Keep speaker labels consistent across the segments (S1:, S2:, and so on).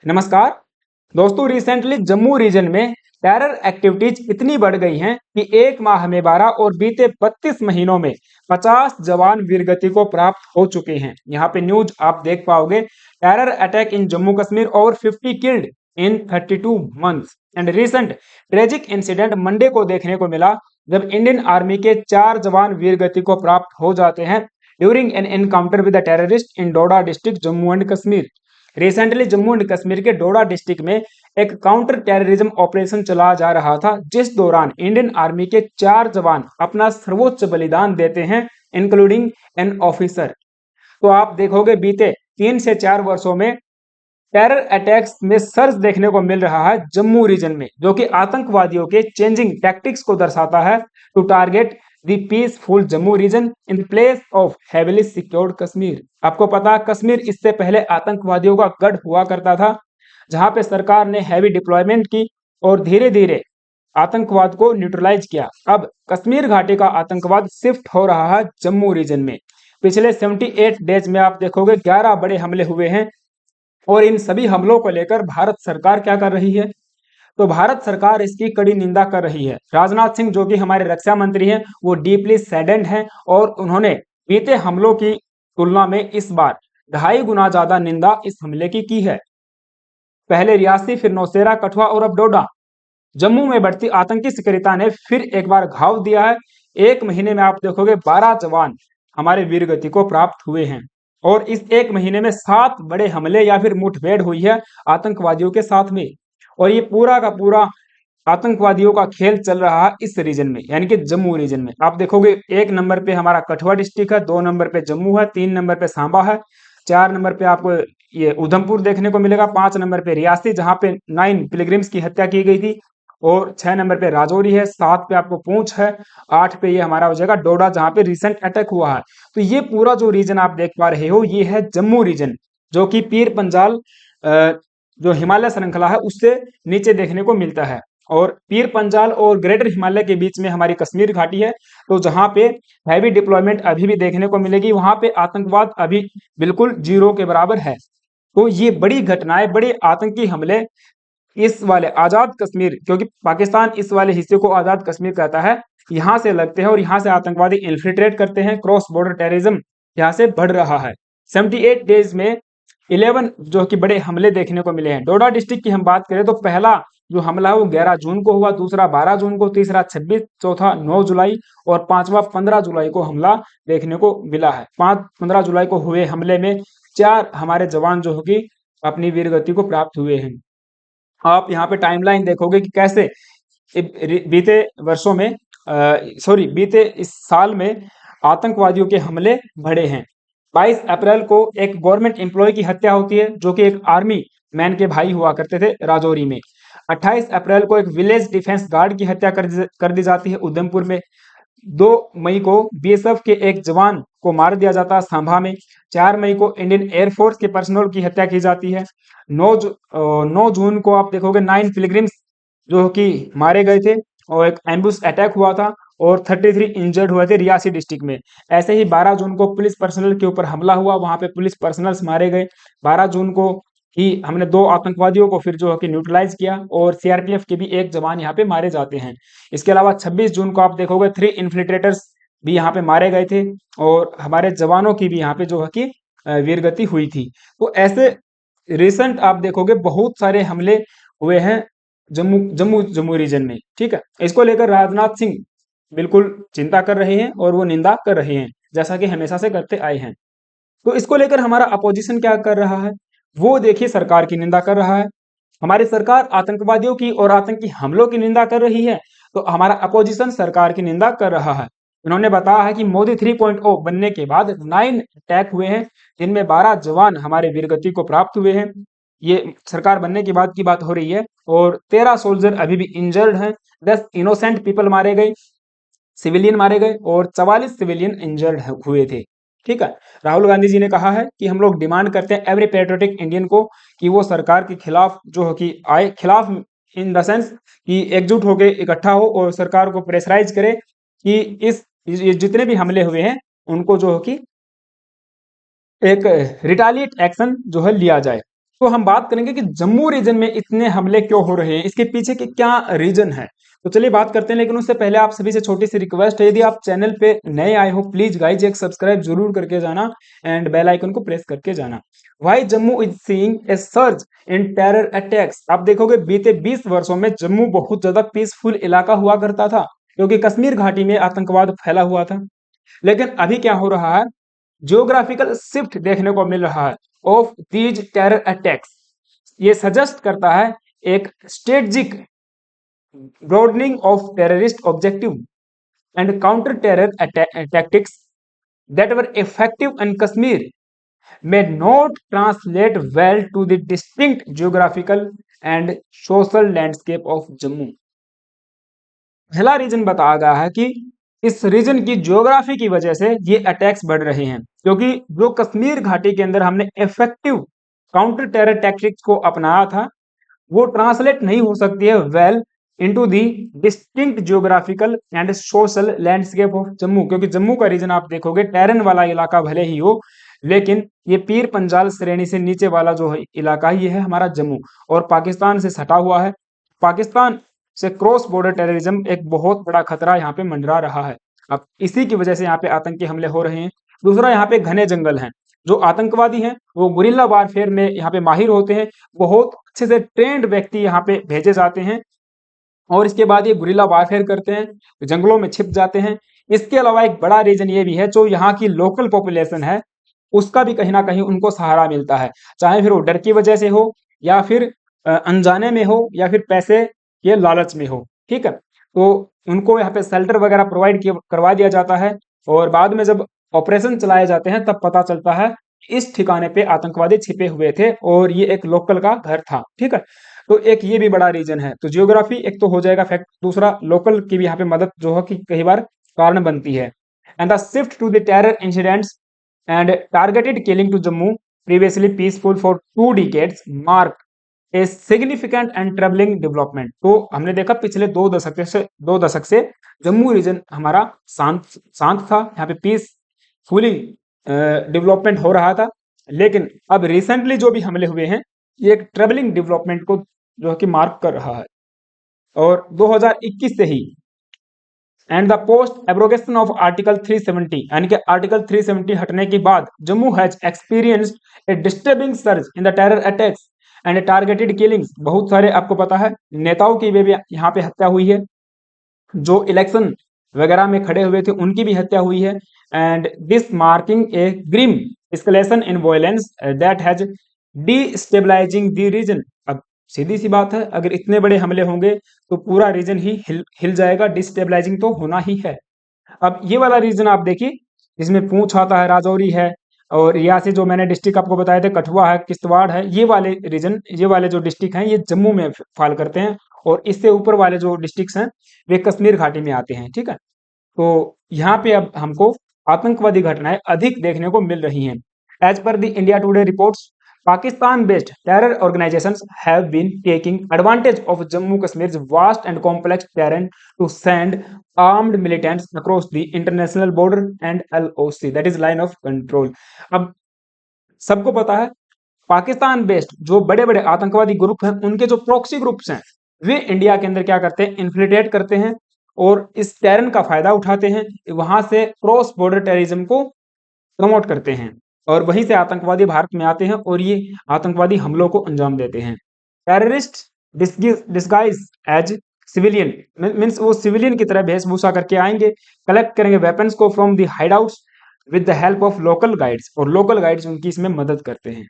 S1: नमस्कार दोस्तों, recently Jammu reason में टेरर एक्टिविटीज इतनी बढ़ गई हैं कि एक माह में 12 और बीते 32 महीनों में 50 जवान वीरगति को प्राप्त हो चुके हैं। यहाँ पे न्यूज आप देख पाओगे, terror attack in Jammu Kashmir और 50 killed in 32 months and recent tragic incident Monday को देखने को मिला जब इंडियन आर्मी के 4 जवान वीरगति को प्राप्त हो जाते हैं during an encounter with the terrorist in Doda district Jammu and Kashmir. Recently Jammu and Kashmir के डोडा डिस्ट्रिक्ट में एक काउंटर टेररिज्म ऑपरेशन चलाया जा रहा था, जिस दौरान इंडियन आर्मी के 4 जवान अपना सर्वोच्च बलिदान देते हैं, इंक्लूडिंग एन ऑफिसर। तो आप देखोगे बीते 3 से 4 वर्षों में टेरर अटैक्स में सर्ज देखने को मिल रहा है जम्मू रीजन में, जो कि आतंकवादियों के चेंजिंग टैक्टिक्स को दर्शाता है to target the peaceful Jammu region in the place of heavily secured Kashmir. आपको पता है, कश्मीर इससे पहले आतंकवादियों का गढ़ हुआ करता था, जहां पे सरकार ने हैवी डिप्लॉयमेंट की और धीरे धीरे आतंकवाद को न्यूट्रलाइज किया। अब कश्मीर घाटी का आतंकवाद शिफ्ट हो रहा है जम्मू रीजन में। पिछले 78 डेज में आप देखोगे 11 बड़े हमले हुए हैं और इन सभी हमलों को लेकर भारत सरकार क्या कर रही है? तो भारत सरकार इसकी कड़ी निंदा कर रही है। राजनाथ सिंह, जो कि हमारे रक्षा मंत्री हैं, वो डीपली सैडेंड हैं और उन्होंने बीते हमलों की तुलना में इस बार 2.5 गुना ज्यादा निंदा इस हमले की है। पहले रियासी, फिर नौशेरा, कठुआ और अब डोडा। जम्मू में बढ़ती आतंकी सक्रियता ने फिर एक बार घाव दिया है। एक महीने में आप देखोगे 12 जवान हमारे वीरगति को प्राप्त हुए हैं और इस एक महीने में 7 बड़े हमले या फिर मुठभेड़ हुई है आतंकवादियों के साथ में। और ये पूरा का पूरा आतंकवादियों का खेल चल रहा है इस रीजन में, यानी कि जम्मू रीजन में। आप देखोगे 1 नंबर पे हमारा कठुआ डिस्ट्रिक्ट है, 2 नंबर पे जम्मू है, 3 नंबर पे सांबा है, 4 नंबर पे आपको ये उधमपुर देखने को मिलेगा, 5 नंबर पे रियासी जहां पे 9 पिलग्रिम्स की हत्या की गई थी, और 6 नंबर पे राजौरी है, 7 पे आपको पूंछ है, 8 पे ये हमारा हो जाएगा डोडा जहां पे रिसेंट अटैक हुआ है। तो ये पूरा जो रीजन आप देख पा रहे हो, ये है जम्मू रीजन, जो कि पीर पंजाल जो हिमालय श्रृंखला है उससे नीचे देखने को मिलता है। और पीर पंजाल और ग्रेटर हिमालय के बीच में हमारी कश्मीर घाटी है, तो जहां पे हैवी डिप्लॉयमेंट अभी भी देखने को मिलेगी, वहां पे आतंकवाद अभी बिल्कुल जीरो के बराबर है। तो ये बड़ी घटनाएं, बड़े आतंकी हमले इस वाले आजाद कश्मीर, क्योंकि पाकिस्तान इस वाले हिस्से को आजाद कश्मीर कहता है, यहां से लगते हैं और यहां से आतंकवादी इन्फिल्ट्रेट करते हैं। क्रॉस बॉर्डर टेररिज्म यहां से बढ़ रहा है। 78 डेज में 11 जो कि बड़े हमले देखने को मिले हैं। डोडा डिस्ट्रिक्ट की हम बात करें तो पहला जो हमला है वो 11 जून को हुआ, दूसरा 12 जून को, तीसरा 26, चौथा 9 जुलाई और पांचवा 15 जुलाई को हमला देखने को मिला है। 15 जुलाई को हुए हमले में 4 हमारे जवान जो कि अपनी वीरगति को प्राप्त हुए हैं। आप यहाँ पे टाइमलाइन देखोगे कि कैसे बीते वर्षों में बीते इस साल में आतंकवादियों के हमले बढ़े हैं। 22 अप्रैल को एक गवर्नमेंट एम्प्लॉय की हत्या होती है, जो कि एक आर्मी मैन के भाई हुआ करते थे राजौरी में। 28 अप्रैल को एक विलेज डिफेंस गार्ड की हत्या कर दी जाती है उधमपुर में। 2 मई को बीएसएफ के एक जवान को मार दिया जाता है सांभा में। 4 मई को इंडियन एयरफोर्स के पर्सनल की हत्या की जाती है। 9 जून को आप देखोगे 9 पिलग्रिम्स जो कि मारे गए थे और एक एम्बुश अटैक हुआ था और 33 इंजर्ड हुए थे रियासी डिस्ट्रिक्ट में। ऐसे ही 12 जून को पुलिस पर्सनल के ऊपर हमला हुआ, वहां पे पुलिस पर्सनल्स मारे गए। 12 जून को ही हमने 2 आतंकवादियों को फिर जो है कि न्यूट्रलाइज किया और सीआरपीएफ के भी एक जवान यहाँ पे मारे जाते हैं। इसके अलावा 26 जून को आप देखोगे 3 इन्फिल्ट्रेटर्स भी यहाँ पे मारे गए थे और हमारे जवानों की भी यहाँ पे जो है कि वीरगति हुई थी। तो ऐसे रिसेंट आप देखोगे बहुत सारे हमले हुए हैं जम्मू रीजन में। ठीक है, इसको लेकर राजनाथ सिंह बिल्कुल चिंता कर रहे हैं और वो निंदा कर रहे हैं, जैसा कि हमेशा से करते आए हैं। तो इसको लेकर हमारा अपोजिशन क्या कर रहा है? वो देखिए सरकार की निंदा कर रहा है। हमारी सरकार आतंकवादियों की और आतंकी हमलों की निंदा कर रही है, तो हमारा अपोजिशन सरकार की निंदा कर रहा है। उन्होंने बताया है कि मोदी 3.0 बनने के बाद 9 अटैक हुए हैं, जिनमें 12 जवान हमारे वीरगति को प्राप्त हुए हैं। ये सरकार बनने के बाद की बात हो रही है और 13 सोल्जर अभी भी इंजर्ड हैं। 10 इनोसेंट पीपल मारे गए, सिविलियन मारे गए और 44 सिविलियन इंजर्ड हुए थे। ठीक है, राहुल गांधी जी ने कहा है कि हम लोग डिमांड करते हैं एवरी पेट्रियोटिक इंडियन को कि वो सरकार के खिलाफ जो है कि आए, खिलाफ इन द सेंस कि एकजुट होकर इकट्ठा हो और सरकार को प्रेशराइज करे कि ये जितने भी हमले हुए हैं उनको जो है कि एक रिटालिएट एक्शन जो है लिया जाए। तो हम बात करेंगे कि जम्मू रीजन में इतने हमले क्यों हो रहे हैं, इसके पीछे के क्या रीजन है। तो चलिए बात करते हैं, लेकिन उससे पहले आप सभी से छोटी सी रिक्वेस्ट है, यदि आप चैनल पे नए आए हो प्लीज गाइज एक सब्सक्राइब जरूर करके जाना एंड बेल आइकन को प्रेस करके जाना। Why Jammu is seeing a surge in terror attacks. आप देखोगे बीते 20 वर्षों में जम्मू बहुत ज्यादा पीसफुल इलाका हुआ करता था, क्योंकि कश्मीर घाटी में आतंकवाद फैला हुआ था। लेकिन अभी क्या हो रहा है, जियोग्राफिकल शिफ्ट देखने को मिल रहा है ऑफ दीज टेरर अटैक्स। ये सजेस्ट करता है एक strategic broadening of terrorist objective and counter terror tactics that were effective in Kashmir may not translate well to the distinct geographical and social landscape of Jammu। पहला reason बताया गया है कि इस रीजन की ज्योग्राफी की वजह से ये अटैक्स बढ़ रहे हैं, क्योंकि जो कश्मीर घाटी के अंदर हमने इफेक्टिव काउंटर टेरर टैक्टिक्स को अपनाया था वो ट्रांसलेट नहीं हो सकती है well into the distinct geographical and social landscape of Jammu. क्योंकि जम्मू का रीजन आप देखोगे टेरन वाला इलाका भले ही हो, लेकिन ये पीर पंजाल श्रेणी से नीचे वाला जो इलाका ये है हमारा जम्मू, और पाकिस्तान से सटा हुआ है। पाकिस्तान से क्रॉस बॉर्डर टेररिज्म एक बहुत बड़ा खतरा यहाँ पे मंडरा रहा है। अब इसी की वजह से यहाँ पे आतंकी हमले हो रहे हैं। दूसरा, यहाँ पे घने जंगल हैं, जो आतंकवादी हैं वो गुरिल्ला वारफेयर में यहाँ पे माहिर होते हैं, बहुत अच्छे से ट्रेंड व्यक्ति यहाँ पे भेजे जाते हैं और इसके बाद ये गुरिल्ला वारफेयर करते हैं, जंगलों में छिप जाते हैं। इसके अलावा एक बड़ा रीजन ये भी है, जो यहाँ की लोकल पॉपुलेशन है उसका भी कहीं ना कहीं उनको सहारा मिलता है, चाहे फिर वो डर की वजह से हो या फिर अनजाने में हो या फिर पैसे के लालच में हो। ठीक है, तो उनको यहाँ पे शेल्टर वगैरह प्रोवाइड करवा दिया जाता है, और बाद में जब ऑपरेशन चलाए जाते हैं तब पता चलता है इस ठिकाने पे आतंकवादी छिपे हुए थे और ये एक लोकल का घर था। ठीक है, तो एक ये भी बड़ा रीजन है। तो जियोग्राफी एक तो हो जाएगा फैक्ट, दूसरा लोकल की भी यहाँ पे मदद जो है कि कई बार कारण बनती है। And the shift to the terror incidents and targeted killing to Jammu previously peaceful for 2 decades mark a significant and troubling development. तो हमने देखा पिछले 2 दशक से जम्मू रीजन हमारा शांत शांत था, यहाँ पे पीसफुली डेवलपमेंट हो रहा था, लेकिन अब रिसेंटली जो भी हमले हुए हैं ये एक ट्रबलिंग डेवलपमेंट को जो है कि मार्क कर रहा है। और 2021 से ही and the post abrogation of article 370, यानी कि आर्टिकल 370 हटने के बाद Jammu has experienced a disturbing surge in the terror attacks and targeted killings. बहुत सारे आपको पता है नेताओं की भी यहाँ पे हत्या हुई है, जो इलेक्शन वगैरह में खड़े हुए थे उनकी भी हत्या हुई है। And this marking a grim escalation in violence that has destabilising the region. अब सीधी सी बात है, अगर इतने बड़े हमले होंगे तो पूरा रीजन ही हिल जाएगा, डिस्टेबलाइजिंग तो होना ही है। अब ये वाला रीजन आप देखिए, इसमें पूंछ आता है, राजौरी है, और यहाँ से जो मैंने डिस्ट्रिक्ट आपको बताए थे कठुआ है, किश्तवाड़ है, ये वाले रीजन, ये वाले जो डिस्ट्रिक्ट हैं ये जम्मू में फॉल करते हैं, और इससे ऊपर वाले जो डिस्ट्रिक्ट्स हैं वे कश्मीर घाटी में आते हैं। ठीक है, तो यहाँ पे अब हमको आतंकवादी घटनाएं अधिक देखने को मिल रही हैं। एज पर the India Today reports, Pakistan based terror organizations have been taking advantage of Jammu Kashmir's vast and complex terrain to send armed militants across the international border and LOC, that is line of control। अब सबको पता है Pakistan based जो बड़े बड़े आतंकवादी group हैं उनके जो प्रॉक्सी ग्रुप्स हैं वे इंडिया के अंदर क्या करते हैं, इन्फिल्ट्रेट करते हैं और इस टेरन का फायदा उठाते हैं, वहां से क्रॉस बॉर्डर टेररिज्म को प्रमोट करते हैं, और वहीं से आतंकवादी भारत में आते हैं और ये आतंकवादी हमलों को अंजाम देते हैं। Terrorist disguise as civilian, means वो सिविलियन की तरह वेशभूषा करके आएंगे, कलेक्ट करेंगे वेपन्स को from the hideouts with the help of local guides, और लोकल गाइड्स उनकी इसमें मदद करते हैं।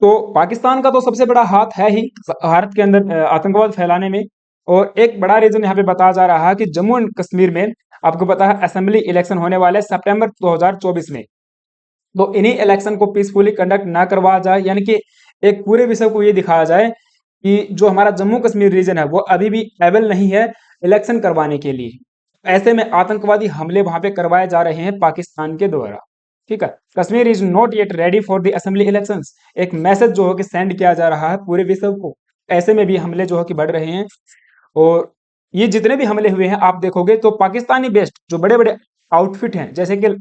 S1: तो पाकिस्तान का तो सबसे बड़ा हाथ है ही भारत के अंदर आतंकवाद फैलाने में, और एक बड़ा रीजन यहाँ पे बताया जा रहा है कि जम्मू एंड कश्मीर में आपको पता है असेंबली इलेक्शन होने वाले सितंबर 2024 में। तो इन्हीं इलेक्शन को पीसफुली कंडक्ट ना करवाया जाए, यानी कि एक पूरे विश्व को ये दिखाया जाए कि जो हमारा जम्मू कश्मीर रीजन है वो अभी भी एबल नहीं है इलेक्शन करवाने के लिए। ऐसे में आतंकवादी हमले वहां पे करवाए जा रहे हैं पाकिस्तान के द्वारा। ठीक है, Kashmir is not yet ready for the assembly elections, एक मैसेज जो है कि सेंड किया जा रहा है पूरे विश्व को। ऐसे में भी हमले जो है कि बढ़ रहे हैं, और ये जितने भी हमले हुए हैं आप देखोगे तो पाकिस्तानी बेस्ड जो बड़े बड़े आउटफिट हैं, जैसे कि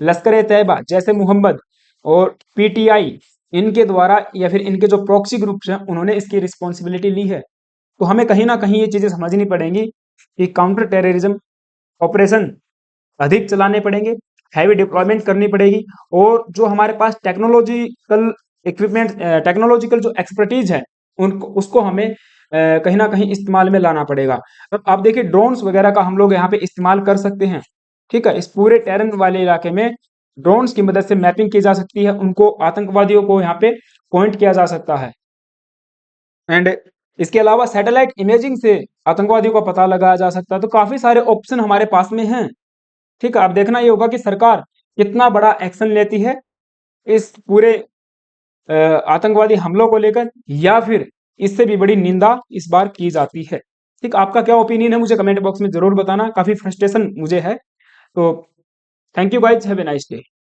S1: लश्कर ए तैयबा, जैसे मोहम्मद और पीटीआई, इनके द्वारा या फिर इनके जो प्रॉक्सी ग्रुप्स हैं उन्होंने इसकी रिस्पॉन्सिबिलिटी ली है। तो हमें कहीं ना कहीं ये चीजें समझनी पड़ेंगी कि काउंटर टेररिज्म ऑपरेशन अधिक चलाने पड़ेंगे, हैवी डिप्लॉयमेंट करनी पड़ेगी, और जो हमारे पास टेक्नोलॉजिकल इक्विपमेंट, टेक्नोलॉजिकल जो एक्सपर्टीज है उनको उसको हमें कहीं ना कहीं इस्तेमाल में लाना पड़ेगा। अब आप देखिए ड्रोन्स वगैरह का हम लोग यहाँ पे इस्तेमाल कर सकते हैं। ठीक है, इस पूरे टेरन वाले इलाके में ड्रोन्स की मदद से मैपिंग की जा सकती है, उनको आतंकवादियों को यहाँ पे पॉइंट किया जा सकता है। एंड इसके अलावा सैटेलाइट इमेजिंग से आतंकवादियों का पता लगाया जा सकता है। तो काफी सारे ऑप्शन हमारे पास में हैं। ठीक है, अब देखना ये होगा कि सरकार कितना बड़ा एक्शन लेती है इस पूरे आतंकवादी हमलों को लेकर, या फिर इससे भी बड़ी निंदा इस बार की जाती है। ठीक, आपका क्या ओपिनियन है मुझे कमेंट बॉक्स में जरूर बताना, काफी फ्रस्ट्रेशन मुझे है। तो thank you guys, have a nice day.